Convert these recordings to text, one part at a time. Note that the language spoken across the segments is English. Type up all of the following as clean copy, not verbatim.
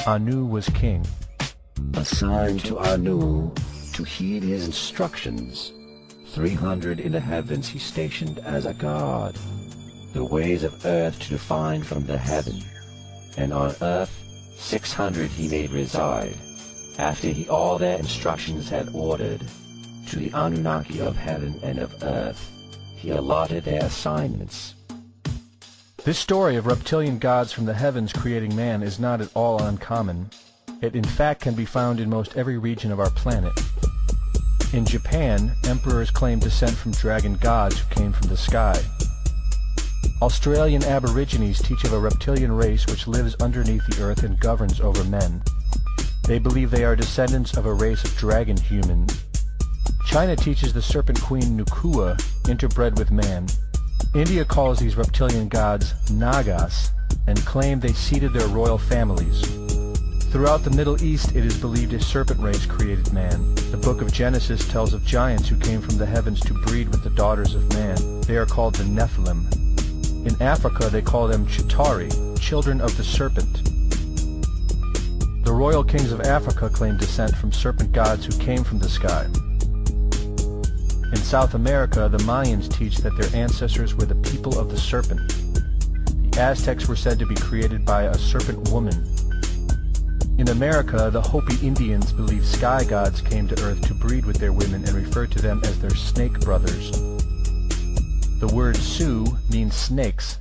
Anu was king. Assigned to Anu to heed his instructions. 300 in the heavens he stationed as a god, the ways of earth to define from the heaven, and on earth 600 he made reside, after he all their instructions had ordered. To the Anunnaki of heaven and of earth he allotted their assignments. This story of reptilian gods from the heavens creating man is not at all uncommon. It in fact can be found in most every region of our planet. In Japan, emperors claim descent from dragon gods who came from the sky. Australian Aborigines teach of a reptilian race which lives underneath the earth and governs over men. They believe they are descendants of a race of dragon humans. China teaches the serpent queen Nukua interbred with man. India calls these reptilian gods Nagas and claim they seeded their royal families. Throughout the Middle East it is believed a serpent race created man. The book of Genesis tells of giants who came from the heavens to breed with the daughters of man. They are called the Nephilim. In Africa they call them Chitauri, children of the serpent. The royal kings of Africa claim descent from serpent gods who came from the sky. In South America, the Mayans teach that their ancestors were the people of the serpent. The Aztecs were said to be created by a serpent woman. In America, the Hopi Indians believe sky gods came to earth to breed with their women and refer to them as their snake brothers. The word Sioux means snakes,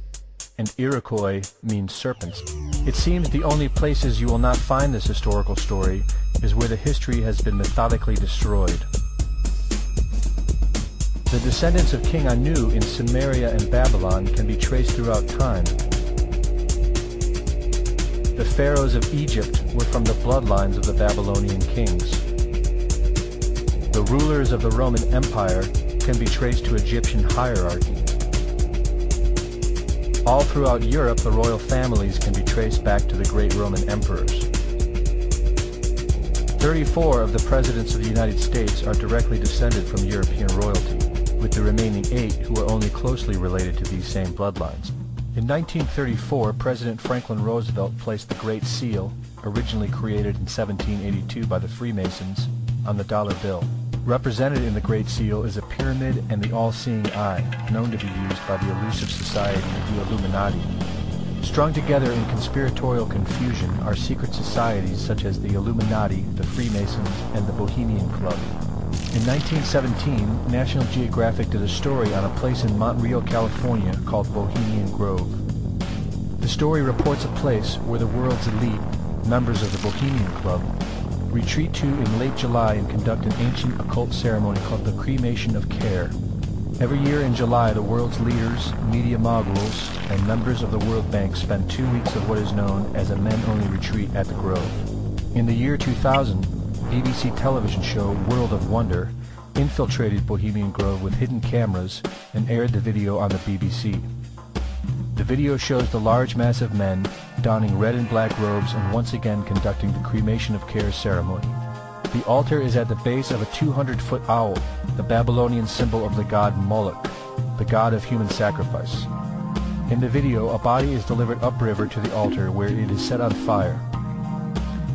and Iroquois means serpents. It seems the only places you will not find this historical story is where the history has been methodically destroyed. The descendants of King Anu in Sumeria and Babylon can be traced throughout time. The pharaohs of Egypt were from the bloodlines of the Babylonian kings. The rulers of the Roman Empire can be traced to Egyptian hierarchy. All throughout Europe, the royal families can be traced back to the great Roman emperors. 34 of the presidents of the United States are directly descended from European royalty, with the remaining 8 who are only closely related to these same bloodlines. In 1934, President Franklin Roosevelt placed the Great Seal, originally created in 1782 by the Freemasons, on the dollar bill. Represented in the Great Seal is a pyramid and the all-seeing eye, known to be used by the elusive society, the Illuminati. Strung together in conspiratorial confusion are secret societies such as the Illuminati, the Freemasons, and the Bohemian Club. In 1917, National Geographic did a story on a place in Montreal, California called Bohemain Grove. The story reports a place where the world's elite, members of the Bohemian Club, retreat to in late July and conduct an ancient occult ceremony called the cremation of care. Every year in July, the world's leaders, media moguls, and members of the World Bank spend 2 weeks of what is known as a men-only retreat at the Grove. In the year 2000, BBC television show World of Wonder infiltrated Bohemian Grove with hidden cameras and aired the video on the BBC. The video shows the large mass of men donning red and black robes and once again conducting the cremation of care ceremony. The altar is at the base of a 200-foot owl, the Babylonian symbol of the god Moloch, the god of human sacrifice. In the video, a body is delivered upriver to the altar where it is set on fire.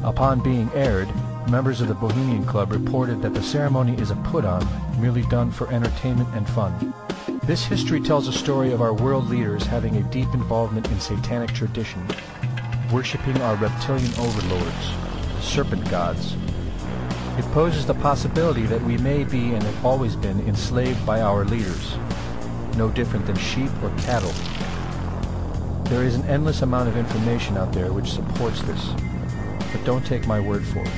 Upon being aired, members of the Bohemian Club reported that the ceremony is a put-on, merely done for entertainment and fun. This history tells a story of our world leaders having a deep involvement in satanic tradition, worshipping our reptilian overlords, the serpent gods. It poses the possibility that we may be and have always been enslaved by our leaders, no different than sheep or cattle. There is an endless amount of information out there which supports this, but don't take my word for it.